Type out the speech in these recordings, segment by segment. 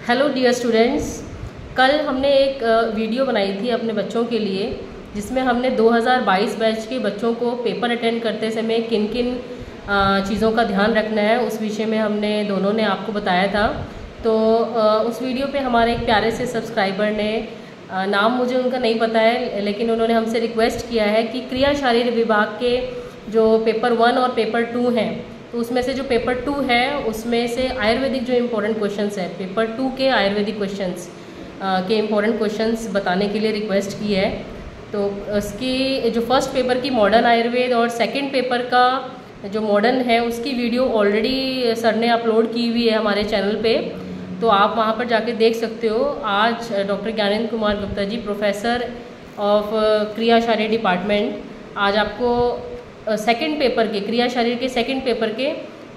Hello dear students, कल हमने एक वीडियो बनाई थी अपने बच्चों के लिए जिसमें हमने 2022 बैच के बच्चों को पेपर अटेंड करते समय किन किन चीज़ों का ध्यान रखना है उस विषय में हमने दोनों ने आपको बताया था। तो उस वीडियो पे हमारे एक प्यारे से सब्सक्राइबर ने नाम मुझे उनका नहीं पता है, लेकिन उन्होंने हमसे रिक्वेस्ट किया है कि क्रिया शारीर विभाग के जो पेपर 1 और पेपर 2 हैं, तो उसमें से जो पेपर 2 है उसमें से आयुर्वेदिक जो इम्पोर्टेंट क्वेश्चंस है, पेपर 2 के आयुर्वेदिक क्वेश्चंस के इम्पोर्टेंट क्वेश्चंस बताने के लिए रिक्वेस्ट की है। तो उसकी जो फर्स्ट पेपर की मॉडर्न आयुर्वेद और सेकंड पेपर का जो मॉडर्न है उसकी वीडियो ऑलरेडी सर ने अपलोड की हुई है हमारे चैनल पे, तो आप वहाँ पर जाके देख सकते हो। आज doctor Gyanendra Kumar Gupta ji, professor of क्रिया शारीर डिपार्टमेंट, आज आपको सेकंड पेपर के क्रिया शारीर के सेकंड पेपर के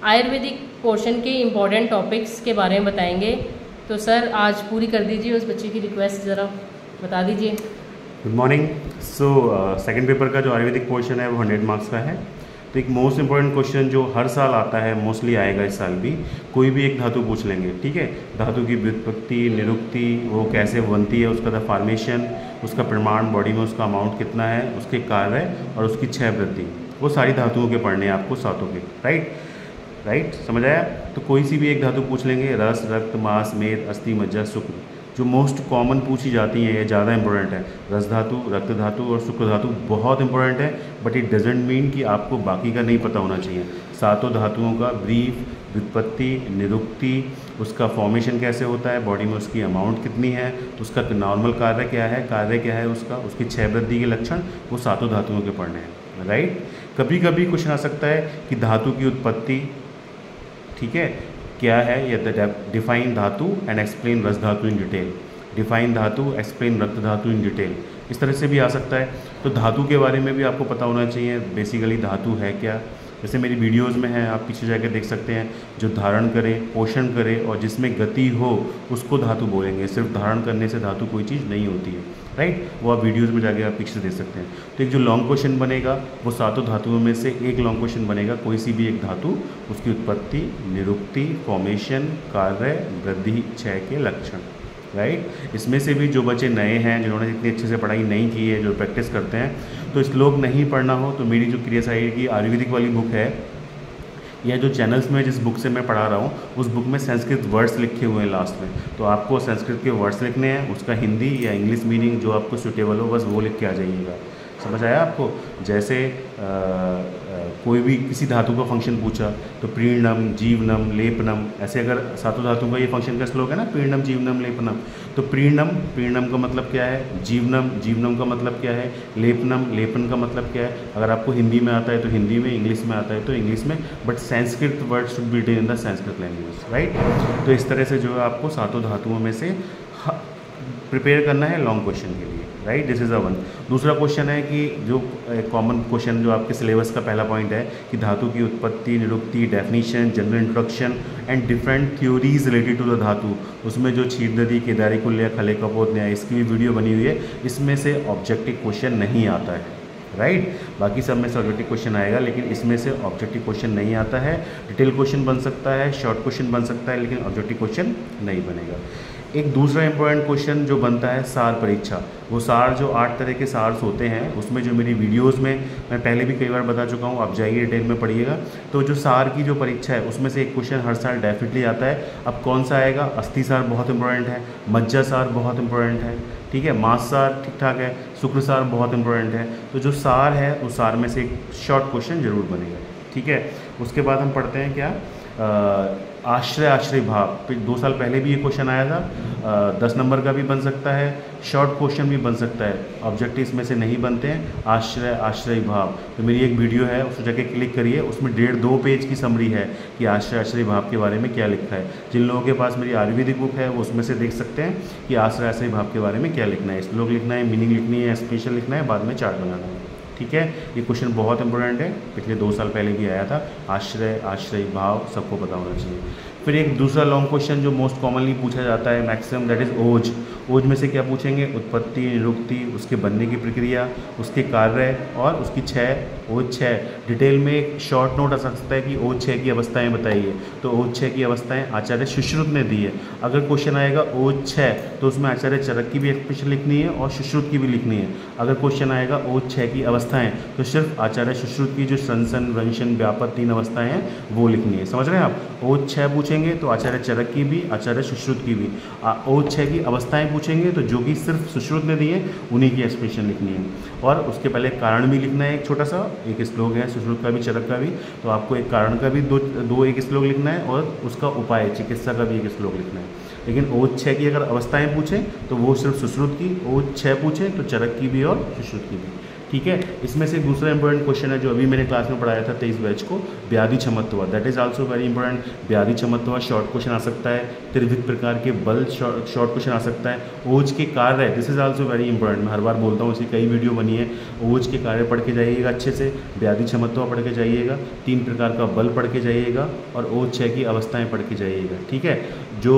आयुर्वेदिक पोर्शन के इम्पॉर्टेंट टॉपिक्स के बारे में बताएंगे। तो सर आज पूरी कर दीजिए उस बच्चे की रिक्वेस्ट, ज़रा बता दीजिए। Good morning. So second paper का जो आयुर्वेदिक पोर्शन है वो 100 मार्क्स का है। तो एक मोस्ट इंपॉर्टेंट क्वेश्चन जो हर साल आता है, मोस्टली आएगा इस साल भी, कोई भी एक धातु पूछ लेंगे, ठीक है। धातु की व्युत्पत्ति, निरुक्ति, वो कैसे बनती है, उसका द फॉर्मेशन, उसका परिमाण बॉडी में, उसका अमाउंट कितना है, उसके कार्य और उसकी क्षय वृद्धि, वो सारी धातुओं के पढ़ने हैं आपको, सातों के। राइट, समझ आया। तो कोई सी भी एक धातु पूछ लेंगे, रस, रक्त, मांस, मेद, अस्थि, मज्जा, शुक्र, जो मोस्ट कॉमन पूछी जाती हैं, ये ज़्यादा इंपॉर्टेंट है। रस धातु, रक्त धातु और शुक्र धातु बहुत इंपॉर्टेंट है, बट इट डजेंट मीन कि आपको बाकी का नहीं पता होना चाहिए। सातों धातुओं का ब्रीफ, व्युत्पत्ति, निरुक्ति, उसका फॉर्मेशन कैसे होता है, बॉडी में उसकी अमाउंट कितनी है, उसका नॉर्मल कार्य क्या है उसका, उसकी क्षय वृद्धि के लक्षण, वो सातों धातुओं के पढ़ने हैं। राइट, कभी कभी क्वेश्चन आ सकता है कि धातु की उत्पत्ति, ठीक है, क्या है, या डिफाइन धातु एंड एक्सप्लेन रस धातु इन डिटेल, डिफाइन धातु, एक्सप्लेन रक्त धातु इन डिटेल, इस तरह से भी आ सकता है। तो धातु के बारे में भी आपको पता होना चाहिए, बेसिकली धातु है क्या। जैसे मेरी वीडियोस में है, आप पीछे जाकर देख सकते हैं, जो धारण करे, पोषण करे और जिसमें गति हो उसको धातु बोलेंगे। सिर्फ धारण करने से धातु कोई चीज़ नहीं होती है। राइट, वो आप वीडियोस में जाके आप पीछे देख सकते हैं। तो एक जो लॉन्ग क्वेश्चन बनेगा वो सातों धातुओं में से एक लॉन्ग क्वेश्चन बनेगा, कोई सी भी एक धातु, उसकी उत्पत्ति, निरुक्ति, फॉर्मेशन, कार्य, वृद्धि, क्षय के लक्षण। राइट, इसमें से भी जो बच्चे नए हैं, जिन्होंने इतनी अच्छे से पढ़ाई नहीं की है, जो प्रैक्टिस करते हैं, तो श्लोक नहीं पढ़ना हो तो मेरी जो क्रिया शारीर की आयुर्वेदिक वाली बुक है, या जो चैनल्स में जिस बुक से मैं पढ़ा रहा हूँ, उस बुक में संस्कृत वर्ड्स लिखे हुए हैं लास्ट में, तो आपको संस्कृत के वर्ड्स लिखने हैं, उसका हिंदी या इंग्लिश मीनिंग जो आपको सूटेबल हो, बस वो लिख के आ जाइएगा। समझ आया आपको। जैसे कोई भी किसी धातु का फंक्शन पूछा तो प्रीणम, जीवनम, लेपनम, ऐसे अगर सातों धातुओं का ये फंक्शन का श्लोक है ना, प्रीणम, जीवनम, लेपनम, तो प्रीणम का मतलब क्या है, जीवनम का मतलब क्या है, लेपन का मतलब क्या है। अगर आपको हिंदी में आता है तो हिंदी में, इंग्लिश में आता है तो इंग्लिश में, but Sanskrit word should be written in the Sanskrit language. Right, तो इस तरह से जो है आपको सातों धातुओं में से प्रिपेयर करना है लॉन्ग क्वेश्चन के लिए। Right, this is a one. दूसरा क्वेश्चन है कि जो कॉमन क्वेश्चन जो आपके सिलेबस का पहला पॉइंट है कि धातु की उत्पत्ति, निरुक्ति, definition, general introduction and different theories related to the धातु, उसमें जो क्षीर नदी, केदारी कुल्य, खले कपोत न्याय, इसकी भी वीडियो बनी हुई है। इसमें से ऑब्जेक्टिव क्वेश्चन नहीं आता है। राइट, बाकी सब में से ऑब्जेक्टिव क्वेश्चन आएगा, लेकिन इसमें से ऑब्जेक्टिव क्वेश्चन नहीं आता है। डिटेल क्वेश्चन बन सकता है, शॉर्ट क्वेश्चन बन सकता है, लेकिन ऑब्जेक्टिव क्वेश्चन नहीं बनेगा। एक दूसरा इंपॉर्टेंट क्वेश्चन जो बनता है सार परीक्षा, वो सार जो 8 तरह के सार्स होते हैं, उसमें जो मेरी वीडियोस में मैं पहले भी कई बार बता चुका हूँ, आप जाइए डिटेल में पढ़िएगा। तो जो सार की जो परीक्षा है उसमें से एक क्वेश्चन हर साल डेफिनेटली आता है। अब कौन सा आएगा, अस्थि सार बहुत इंपॉर्टेंट है, मज्जा सार बहुत इंपॉर्टेंट है, ठीक है, मांस सार ठीक ठाक है, शुक्र सार बहुत इंपॉर्टेंट है। तो जो सार है उस सार में से एक शॉर्ट क्वेश्चन जरूर बनेगा, ठीक है। उसके बाद हम पढ़ते हैं क्या, आश्रय भाव। 2 साल पहले भी ये क्वेश्चन आया था, 10 नंबर का भी बन सकता है, शॉर्ट क्वेश्चन भी बन सकता है, ऑब्जेक्टिव इसमें से नहीं बनते हैं। आश्रय भाव, तो मेरी एक वीडियो है, उसको जाके क्लिक करिए, उसमें 1.5-2 पेज की समरी है कि आश्रय भाव के बारे में क्या लिखा है। जिन लोगों के पास मेरी आयुर्वेदिक बुक है वो उसमें से देख सकते हैं कि आश्रय भाव के बारे में क्या लिखना है, श्लोक लिखना है, मीनिंग लिखनी है, स्पेशल लिखना है, बाद में चार्ट बनाना है, ठीक है। ये क्वेश्चन बहुत इंपॉर्टेंट है, पिछले 2 साल पहले भी आया था। आश्रय भाव सबको पता होना चाहिए। फिर एक दूसरा लॉन्ग क्वेश्चन जो मोस्ट कॉमनली पूछा जाता है मैक्सिमम, दैट इज़ ओज में से क्या पूछेंगे, उत्पत्ति, निरुक्ति, उसके बनने की प्रक्रिया, उसके कार्य और उसकी क्षय ओज 6 डिटेल में एक शॉर्ट नोट आ सकता है कि ओज 6 की अवस्थाएं बताइए, तो ओज 6 की अवस्थाएं आचार्य सुश्रुत ने दी है। अगर क्वेश्चन आएगा ओज 6 तो उसमें आचार्य चरक की भी एक्सप्रेशन लिखनी है और सुश्रुत की भी लिखनी है। अगर क्वेश्चन आएगा ओज 6 की अवस्थाएं तो सिर्फ आचार्य सुश्रुत की जो संसन वंशन व्यापक 3 अवस्थाएं हैं वो लिखनी है। समझ रहे हैं आप? ओज 6 पूछेंगे तो आचार्य चरक की भी, आचार्य सुश्रुत की भी। ओज 6 की अवस्थाएं पूछेंगे तो जो कि सिर्फ सुश्रुत ने दी है उन्हीं की एक्सप्रेशन लिखनी है। और उसके पहले कारण भी लिखना है, एक छोटा सा एक श्लोक है सुश्रुत का भी चरक का भी, तो आपको एक कारण का भी दो एक श्लोक लिखना है और उसका उपाय चिकित्सा का भी एक श्लोक लिखना है। लेकिन ओज 6 की अगर अवस्थाएं पूछें तो वो सिर्फ सुश्रुत की, ओज 6 पूछें तो चरक की भी और सुश्रुत की भी। ठीक है। इसमें से दूसरा इंपॉर्टेंट क्वेश्चन है जो अभी मैंने क्लास में पढ़ाया था 23 बैच को, व्याधि क्षमत्व, that is also very important. व्याधि क्षमत्व शॉर्ट क्वेश्चन आ सकता है, त्रिविध प्रकार के बल शॉर्ट क्वेश्चन आ सकता है। ओज के कार्य, this is also very important, मैं हर बार बोलता हूँ, इसकी कई वीडियो बनी है। ओज के कार्य पढ़ के जाइएगा अच्छे से, व्याधि क्षमत्व पढ़ के जाइएगा, 3 प्रकार का बल पढ़ के जाइएगा और ओज 6 की अवस्थाएँ पढ़ के जाइएगा। ठीक है। जो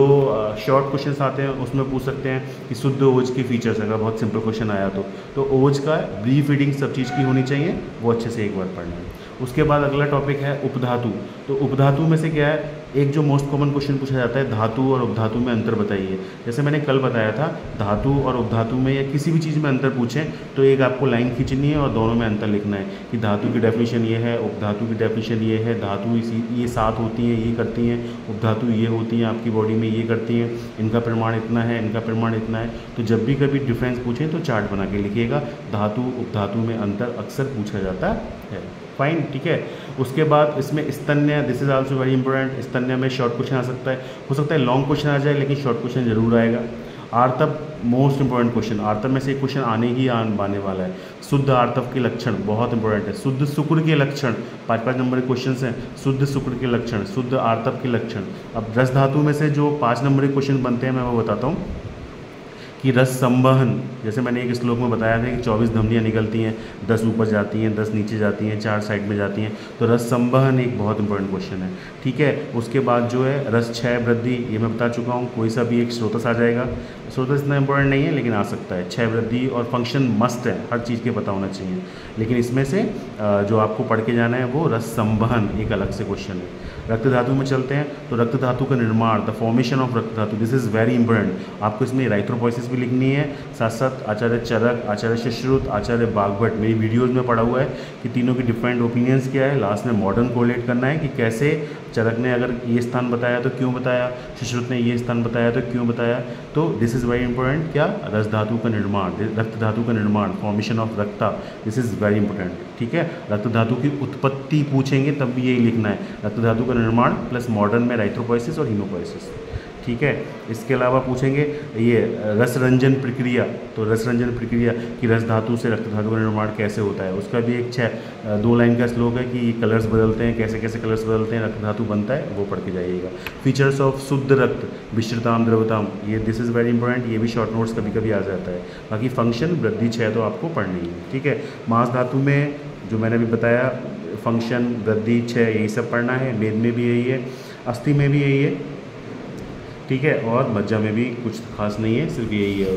शॉर्ट क्वेश्चन आते हैं उसमें पूछ सकते हैं कि शुद्ध ओज के फीचर्स, अगर बहुत सिंपल क्वेश्चन आया तो ओज का ब्रीफ रीडिंग सब चीज़ की होनी चाहिए, वो अच्छे से एक बार पढ़ना है। उसके बाद अगला टॉपिक है उपधातु। तो उपधातु में से क्या है, एक जो मोस्ट कॉमन क्वेश्चन पूछा जाता है, धातु और उपधातु में अंतर बताइए। जैसे मैंने कल बताया था, धातु और उपधातु में या किसी भी चीज़ में अंतर पूछें तो एक आपको लाइन खींचनी है और दोनों में अंतर लिखना है कि धातु की डेफिनेशन ये है, उपधातु की डेफिनेशन ये है, धातु ये 7 होती हैं, ये करती हैं, उपधातु ये होती हैं, आपकी बॉडी में ये करती हैं, इनका परिमाण इतना है, इनका परिमाण इतना है। तो जब भी कभी डिफरेंस पूछें तो चार्ट बना के लिखिएगा। धातु उपधातु में अंतर अक्सर पूछा जाता है। फाइन, ठीक है। उसके बाद इसमें स्तन्य, this is also very important. स्तन्य में शॉर्ट क्वेश्चन आ सकता है, हो सकता है लॉन्ग क्वेश्चन आ जाए लेकिन शॉर्ट क्वेश्चन जरूर आएगा। आर्तव, मोस्ट इंपॉर्टेंट क्वेश्चन, आर्तव में से एक क्वेश्चन आने वाला है। शुद्ध आर्तव के लक्षण बहुत इंपॉर्टेंट है। शुद्ध शुक्र के लक्षण, 5 नंबर के क्वेश्चन हैं। शुद्ध शुक्र के लक्षण, शुद्ध आर्तव के लक्षण। अब रस धातु में से जो 5 नंबर के क्वेश्चन बनते हैं मैं वो बताता हूँ कि रस संवहन, जैसे मैंने एक श्लोक में बताया था कि 24 धमनियाँ निकलती हैं, 10 ऊपर जाती हैं, 10 नीचे जाती हैं, 4 साइड में जाती हैं, तो रस संवहन एक बहुत इंपॉर्टेंट क्वेश्चन है। ठीक है। उसके बाद जो है रस क्षय वृद्धि, ये मैं बता चुका हूँ, कोई सा भी एक स्रोतस आ जाएगा। स्रोतस इतना इंपॉर्टेंट नहीं है लेकिन आ सकता है। क्षय वृद्धि और फंक्शन मस्ट है, हर चीज़ के पता होना चाहिए। लेकिन इसमें से जो आपको पढ़ के जाना है वो रस संवहन एक अलग से क्वेश्चन है। रक्त धातु में चलते हैं तो रक्त धातु का निर्माण, द फॉर्मेशन ऑफ रक्त धातु, दिस इज़ वेरी इंपॉर्टेंट। आपको इसमें इराइथ्रोपोइसिस भी लिखनी है, साथ साथ आचार्य चरक, आचार्य सुश्रुत, आचार्य बागभट, मेरी वीडियोज़ में पढ़ा हुआ है कि तीनों की डिफरेंट ओपिनियंस क्या है। लास्ट में मॉडर्न कोरिलेट करना है कि कैसे चरक ने अगर ये स्थान बताया तो क्यों बताया, सुश्रुत ने ये स्थान बताया तो क्यों बताया। तो दिस इज़ वेरी इंपॉर्टेंट। क्या, रस धातु का निर्माण, रक्त धातु का निर्माण, formation of rakta, this is very important. ठीक है। रक्त धातु की उत्पत्ति पूछेंगे तब भी यही लिखना है, रक्त धातु का निर्माण प्लस मॉडर्न में इराइथ्रोपोइसिस और हीमोपोइसिस। ठीक है। इसके अलावा पूछेंगे ये रस रंजन प्रक्रिया, तो रस रंजन प्रक्रिया की रस धातु से रक्त धातु का निर्माण कैसे होता है, उसका भी एक 2 लाइन का श्लोक है कि कलर्स बदलते हैं, कैसे कैसे कलर्स बदलते हैं, रक्त धातु बनता है, वो पढ़ के जाइएगा। फीचर्स ऑफ शुद्ध रक्त, विश्रिताम द्रवताम, ये दिस इज़ वेरी इंपॉर्टेंट, ये भी शॉर्ट नोट्स कभी कभी आ जाता है। बाकी फंक्शन वृद्धि 6 तो आपको पढ़नी है। ठीक है। मांस धातु में जो मैंने अभी बताया, फंक्शन वृद्धि 6 यही सब पढ़ना है। मेद में भी यही है, अस्थि में भी यही है। ठीक है। और मज्जा में भी कुछ खास नहीं है, सिर्फ यही है,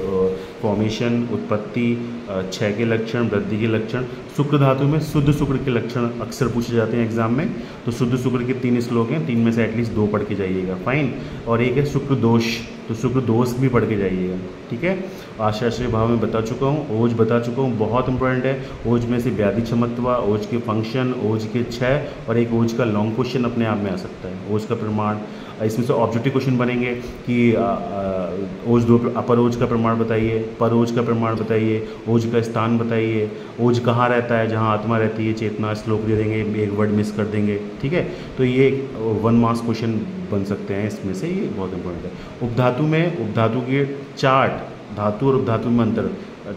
फॉर्मेशन, उत्पत्ति, 6 के लक्षण, वृद्धि के लक्षण। शुक्र धातु में शुद्ध शुक्र के लक्षण अक्सर पूछे जाते हैं एग्जाम में, तो शुद्ध शुक्र के 3 श्लोक हैं, 3 में से एटलीस्ट 2 पढ़ के जाइएगा। फाइन। और एक है शुक्र दोष, तो शुक्र दोष भी पढ़ के जाइएगा। ठीक है। आश्रय भाव में बता चुका हूँ, ओज बता चुका हूँ, बहुत इंपॉर्टेंट है। ओज में से व्याधि क्षमत्व, ओज के फंक्शन, ओज के 6 और एक ओज का लॉन्ग क्वेश्चन अपने आप में आ सकता है, ओज का प्रमाण। इसमें से ऑब्जेक्टिव क्वेश्चन बनेंगे कि ओज 2 अपर ओज का प्रमाण बताइए, पर ओज का प्रमाण बताइए, ओज का स्थान बताइए, ओज कहाँ रहता है, जहाँ आत्मा रहती है, चेतना, श्लोक दे देंगे, एक वर्ड मिस कर देंगे। ठीक है। तो ये 1 मार्क्स क्वेश्चन बन सकते हैं इसमें से, ये बहुत इंपॉर्टेंट है। उपधातु में उपधातु के चार्ट, धातु और उपधातु में अंतर,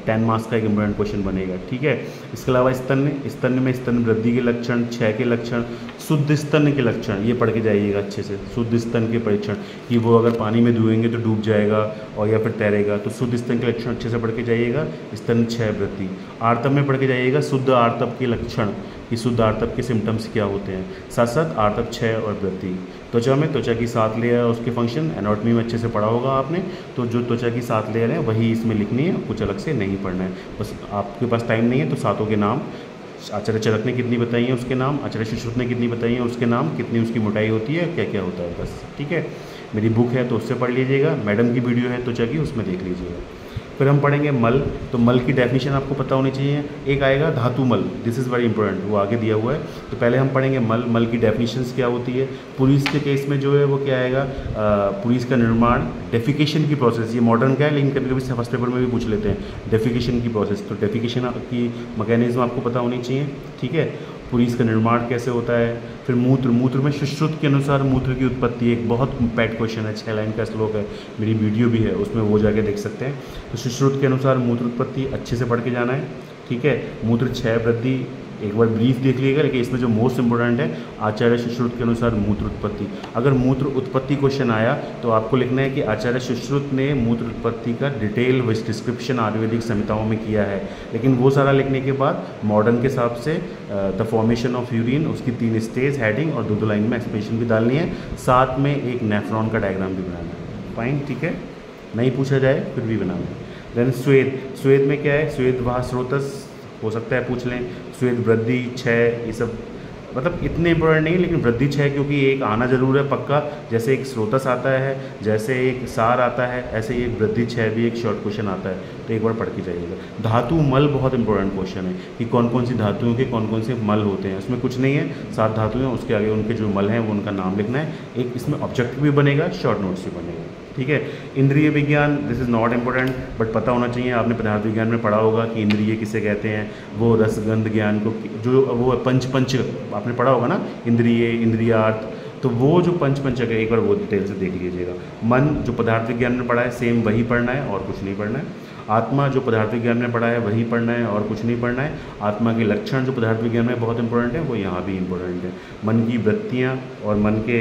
10 मार्क्स का एक इंपॉर्टेंट क्वेश्चन बनेगा। ठीक है। इसके अलावा स्तन्य में स्तन वृद्धि के लक्षण, 6 के लक्षण, शुद्ध स्तन के लक्षण, ये पढ़ के जाइएगा अच्छे से। शुद्ध स्तन के परीक्षण कि वो अगर पानी में धोएंगे तो डूब जाएगा और या फिर तैरेगा, तो शुद्ध स्तन के लक्षण अच्छे से पढ़ के जाइएगा। स्तन 6 वृद्धि। आर्तव में पढ़ के जाइएगा शुद्ध आर्तव के लक्षण कि शुद्ध आर्तव के सिम्टम्स क्या होते हैं, साथ साथ आर्तव 6 और वृद्धि। त्वचा में त्वचा की 7 लेयर है, उसके फंक्शन एनाटॉमी में अच्छे से पढ़ा होगा आपने, तो जो त्वचा की 7 लेयर है वही इसमें लिखनी है, कुछ अलग से नहीं पढ़ना है। बस आपके पास टाइम नहीं है तो 7 के नाम आचार्य चरक ने कितनी बताई है उसके नाम, आचार्य सुश्रुत ने कितनी बताई है उसके नाम, कितनी उसकी मोटाई होती है, क्या क्या होता है, बस। ठीक है, मेरी बुक है तो उससे पढ़ लीजिएगा, मैडम की वीडियो है तो जाके उसमें देख लीजिएगा। फिर हम पढ़ेंगे मल। तो मल की डेफिनेशन आपको पता होनी चाहिए। एक आएगा धातु मल, दिस इज़ वेरी इंपॉर्टेंट, वो आगे दिया हुआ है। तो पहले हम पढ़ेंगे मल। मल की डेफिनेशंस क्या होती है। पुलिस के केस में जो है वो क्या आएगा, पुलिस का निर्माण, डेफिकेशन की प्रोसेस, ये मॉडर्न क्या है लेकिन कभी कभी फर्स्ट पेपर में भी पूछ लेते हैं डेफिकेशन की प्रोसेस। तो डेफिकेशन की मैकेनिज्म आपको पता होनी चाहिए। ठीक है, पुलिस का निर्माण कैसे होता है। फिर मूत्र, मूत्र में सुश्रुत के अनुसार मूत्र की उत्पत्ति, एक बहुत पैट क्वेश्चन है, 6 लाइन का श्लोक है, मेरी वीडियो भी है उसमें, वो जाके देख सकते हैं। तो सुश्रुत के अनुसार मूत्र उत्पत्ति अच्छे से पढ़ के जाना है। ठीक है, मूत्र क्षय वृद्धि एक बार ब्रीफ देख लीजिएगा, लेकिन इसमें जो मोस्ट इंपॉर्टेंट है आचार्य सुश्रुत के अनुसार मूत्र उत्पत्ति। अगर मूत्र उत्पत्ति क्वेश्चन आया तो आपको लिखना है कि आचार्य सुश्रुत ने मूत्र उत्पत्ति का डिटेल डिस्क्रिप्शन आयुर्वेदिक संहिताओं में किया है। लेकिन वो सारा लिखने के बाद मॉडर्न के हिसाब से द फॉर्मेशन ऑफ यूरिन, उसकी 3 स्टेज, हेडिंग और 2 लाइन में एक्सप्लेनेशन भी डालनी है, साथ में एक नेफ्रॉन का डायग्राम भी बनाना है। फाइन, ठीक है, नहीं पूछा जाए फिर भी बनाना है। देन स्वेद। स्वेद में क्या है, स्वेद वहा स्रोतस हो सकता है पूछ लें, स्वेद वृद्धि क्षय, ये सब मतलब इतने इंपॉर्टेंट नहीं, लेकिन वृद्धि क्षय क्योंकि एक आना जरूर है पक्का। जैसे एक स्रोतस आता है, जैसे एक सार आता है, ऐसे ही एक वृद्धि क्षय भी एक शॉर्ट क्वेश्चन आता है, तो एक बार पढ़ के जाइएगा। धातु मल बहुत इंपॉर्टेंट क्वेश्चन है कि कौन कौन सी धातुओं के कौन कौन से मल होते हैं। उसमें कुछ नहीं है, 7 धातुएं हैं, उसके आगे उनके जो मल हैं वो उनका नाम लिखना है। एक इसमें ऑब्जेक्टिव भी बनेगा, शॉर्ट नोट्स भी बनेगा। ठीक है, इंद्रिय विज्ञान, this is not important, but पता होना चाहिए। आपने पदार्थ विज्ञान में पढ़ा होगा कि इंद्रिय किसे कहते हैं, वो रसगंध ज्ञान को, जो वो पंच आपने पढ़ा होगा ना, इंद्रिय, इंद्रियार्थ, तो वो जो पंचक है एक बार वो डिटेल से देख लीजिएगा। मन जो पदार्थ विज्ञान में पढ़ा है सेम वही पढ़ना है और कुछ नहीं पढ़ना है। आत्मा जो पदार्थ विज्ञान में पढ़ा है वही पढ़ना है और कुछ नहीं पढ़ना है। आत्मा के लक्षण जो पदार्थ विज्ञान में बहुत इंपॉर्टेंट है वो यहाँ भी इंपॉर्टेंट है। मन की वृत्तियाँ और मन के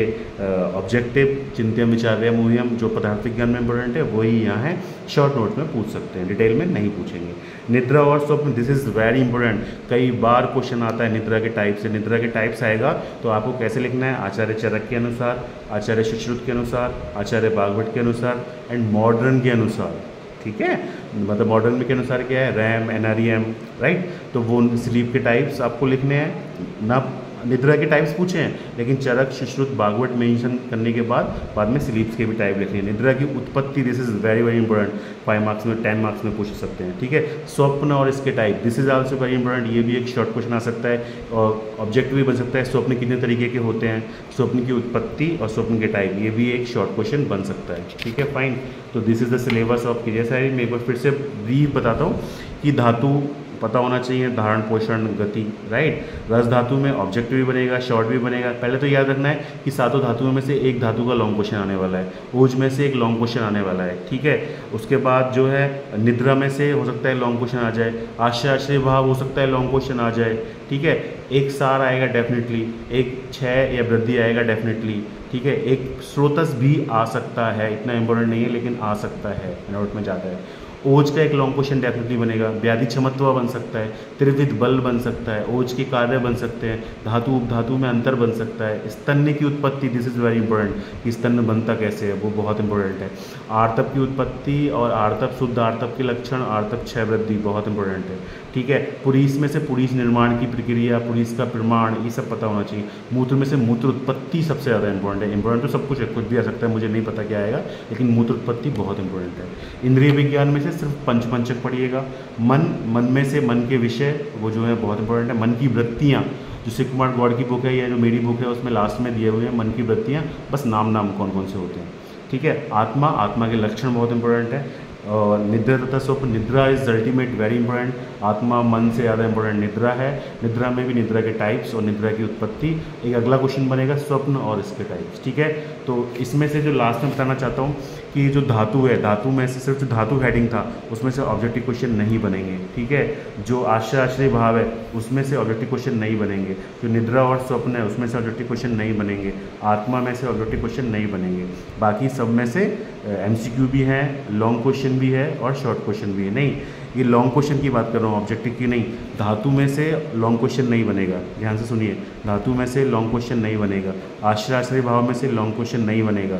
ऑब्जेक्टिव, चिंत्यम विचार्यम मूह्यम जो पदार्थ विज्ञान में इंपॉर्टेंट है वही यहाँ है, शॉर्ट नोट्स में पूछ सकते हैं, डिटेल में नहीं पूछेंगे। निद्रा और स्वप्न, दिस इज़ वेरी इंपॉर्टेंट, कई बार क्वेश्चन आता है निद्रा के टाइप से। निद्रा के टाइप्स आएगा तो आपको कैसे लिखना है, आचार्य चरक के अनुसार, आचार्य सुश्रुत के अनुसार, आचार्य बागभट के अनुसार एंड मॉडर्न के अनुसार। ठीक है, मतलब मॉडर्न के अनुसार क्या है, रैम, NREM, राइट। तो वो स्लीप के टाइप्स आपको लिखने हैं ना। निद्रा के टाइप्स पूछे हैं, लेकिन चरक, सुश्रुत, बागवट मेंशन करने के बाद में स्लीप्स के भी टाइप लिखने हैं। निद्रा की उत्पत्ति, this is very very important, 5 marks में 10 मार्क्स में पूछ सकते हैं। ठीक है, स्वप्न और इसके type, this is also very important, ये भी एक शॉर्ट क्वेश्चन आ सकता है और ऑब्जेक्टिव भी बन सकता है। स्वप्न कितने तरीके के होते हैं, स्वप्न की उत्पत्ति और स्वप्न के टाइप, ये भी एक शॉर्ट क्वेश्चन बन सकता है। ठीक है, फाइन। तो this is the syllabus of क्रियाशारी। मैं एक बार फिर से ब्रीफ बताता हूँ कि धातु पता होना चाहिए, धारण, पोषण, गति, राइट। रस धातु में ऑब्जेक्टिव भी बनेगा, शॉर्ट भी बनेगा। पहले तो याद रखना है कि 7 धातुओं में से एक धातु का लॉन्ग क्वेश्चन आने वाला है, ओज में से एक लॉन्ग क्वेश्चन आने वाला है। ठीक है, उसके बाद जो है निद्रा में से हो सकता है लॉन्ग क्वेश्चन आ जाए, आश्रय आश्रय भाव हो सकता है लॉन्ग क्वेश्चन आ जाए। ठीक है, एक सार आएगा डेफिनेटली, एक क्षय या वृद्धि आएगा डेफिनेटली। ठीक है, एक स्रोतस भी आ सकता है, इतना इंपॉर्टेंट नहीं है लेकिन आ सकता है, नोट में जाता है। ओज का एक लॉन्ग क्वेश्चन डेफिनेटली बनेगा, व्याधि क्षमत्व बन सकता है, त्रिविध बल बन सकता है, ओज के कार्य बन सकते हैं, धातु उपधातु में अंतर बन सकता है, स्तन्य की उत्पत्ति, दिस इज़ वेरी इंपॉर्टेंट कि स्तन्य बनता कैसे है, वो बहुत इंपॉर्टेंट है। आर्तव की उत्पत्ति और आर्तव, शुद्ध आर्तव के लक्षण, आर्तव क्षय वृद्धि बहुत इंपॉर्टेंट है। ठीक है, पुरीस में से पुरीस निर्माण की प्रक्रिया, पुरीस का प्रमाण, ये सब पता होना चाहिए। मूत्र में से मूत्र उत्पत्ति सबसे ज़्यादा इंपॉर्टेंट है। इंपॉर्टेंट तो सब कुछ है, कुछ भी आ सकता है, मुझे नहीं पता क्या आएगा, लेकिन मूत्र उत्पत्ति बहुत इंपॉर्टेंट है। इंद्रिय विज्ञान में से सिर्फ पंचक पढ़िएगा। मन में से मन के विषय, वो जो है बहुत इंपॉर्टेंट है। मन की वृत्तियाँ, जो शिव कुमार गौड़ की बुक है या जो मेरी बुक है उसमें लास्ट में दिए हुए हैं मन की वृत्तियाँ, बस नाम कौन कौन से होते हैं। ठीक है, आत्मा के लक्षण बहुत इंपॉर्टेंट है। और निद्रा तथा स्वप्न, निद्रा इज अल्टीमेट, वेरी इंपॉर्टेंट। आत्मा मन से ज़्यादा इंपॉर्टेंट निद्रा है। निद्रा में भी निद्रा के टाइप्स और निद्रा की उत्पत्ति। एक अगला क्वेश्चन बनेगा स्वप्न और इसके टाइप्स। ठीक है, तो इसमें से जो लास्ट में बताना चाहता हूँ कि जो धातु है, धातु में से सिर्फ जो धातु हेडिंग था उसमें से ऑब्जेक्टिव क्वेश्चन नहीं बनेंगे। ठीक है, जो आश्रय आश्रय भाव है उसमें से ऑब्जेक्टिव क्वेश्चन नहीं बनेंगे। जो निद्रा और स्वप्न है उसमें से ऑब्जेक्टिव क्वेश्चन नहीं बनेंगे। आत्मा में से ऑब्जेक्टिव क्वेश्चन नहीं बनेंगे। बाकी सब में से MCQ भी है, लॉन्ग क्वेश्चन भी है और शॉर्ट क्वेश्चन भी है। नहीं, ये लॉन्ग क्वेश्चन की बात कर रहा हूँ, ऑब्जेक्टिव की नहीं। धातु में से लॉन्ग क्वेश्चन नहीं बनेगा, ध्यान से सुनिए, धातु में से लॉन्ग क्वेश्चन नहीं बनेगा। आश्रय आश्रय भाव में से लॉन्ग क्वेश्चन नहीं बनेगा।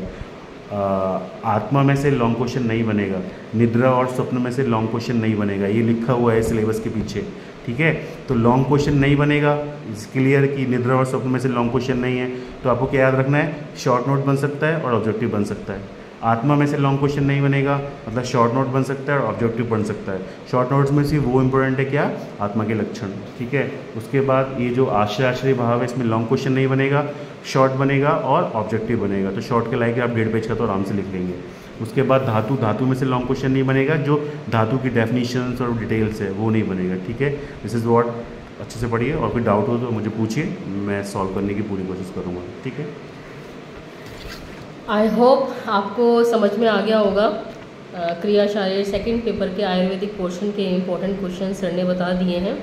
आत्मा में से लॉन्ग क्वेश्चन नहीं बनेगा। निद्रा और स्वप्न में से लॉन्ग क्वेश्चन नहीं बनेगा। ये लिखा हुआ है सिलेबस के पीछे। ठीक है। तो लॉन्ग क्वेश्चन नहीं बनेगा, इट्स क्लियर कि निद्रा और स्वप्न में से लॉन्ग क्वेश्चन नहीं है। तो आपको क्या याद रखना है, शॉर्ट नोट बन सकता है और ऑब्जेक्टिव बन सकता है। आत्मा में से लॉन्ग क्वेश्चन नहीं बनेगा, मतलब शॉर्ट नोट बन सकता है और ऑब्जेक्टिव बन सकता है। शॉर्ट नोट्स में से वो इंपॉर्टेंट है क्या, आत्मा के लक्षण, ठीक है। उसके बाद ये जो आश्रय आश्रय भाव है, इसमें लॉन्ग क्वेश्चन नहीं बनेगा, शॉर्ट बनेगा और ऑब्जेक्टिव बनेगा। तो शॉर्ट के लायक आप 1.5 पेज का तो आराम से लिख लेंगे। उसके बाद धातु, धातु में से लॉन्ग क्वेश्चन नहीं बनेगा, जो धातु की डेफिनेशंस और डिटेल्स है वो नहीं बनेगा, ठीक है। दिस इज़ व्हाट, अच्छे से पढ़िए और कोई डाउट हो तो मुझे पूछिए, मैं सॉल्व करने की पूरी कोशिश करूँगा, ठीक है। आई होप आपको समझ में आ गया होगा। क्रिया शारीर सेकंड पेपर के आयुर्वेदिक पोर्शन के इम्पोर्टेंट क्वेश्चन सर ने बता दिए हैं।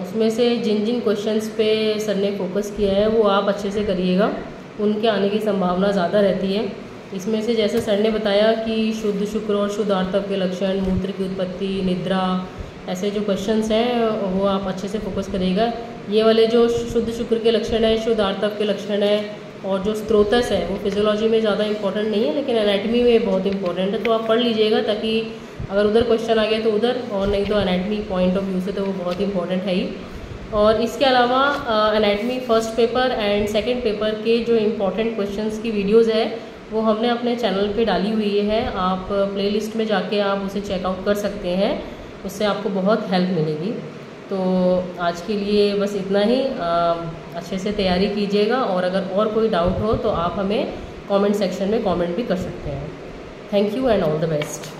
उसमें से जिन जिन क्वेश्चंस पे सर ने फोकस किया है वो आप अच्छे से करिएगा, उनके आने की संभावना ज़्यादा रहती है। इसमें से जैसे सर ने बताया कि शुद्ध शुक्र और शुद्ध आर्तव के लक्षण, मूत्र की उत्पत्ति, निद्रा, ऐसे जो क्वेश्चंस हैं वो आप अच्छे से फोकस करिएगा। ये वाले जो शुद्ध शुक्र के लक्षण है, शुद्ध आर्तव के लक्षण है और जो स्त्रोतस है वो फिजियोलॉजी में ज़्यादा इंपॉर्टेंट नहीं है, लेकिन एनाटमी में बहुत इंपॉर्टेंट है। तो आप पढ़ लीजिएगा, ताकि अगर उधर क्वेश्चन आ गए तो उधर, और नहीं तो एनाटमी पॉइंट ऑफ व्यू से तो वो बहुत इंपॉर्टेंट है ही। और इसके अलावा anatomy first paper and second paper के जो इम्पोर्टेंट क्वेश्चंस की वीडियोस है वो हमने अपने चैनल पे डाली हुई है। आप प्लेलिस्ट में जाके आप उसे चेकआउट कर सकते हैं, उससे आपको बहुत हेल्प मिलेगी। तो आज के लिए बस इतना ही। अच्छे से तैयारी कीजिएगा और अगर और कोई डाउट हो तो आप हमें कमेंट सेक्शन में कमेंट भी कर सकते हैं। Thank you and all the best.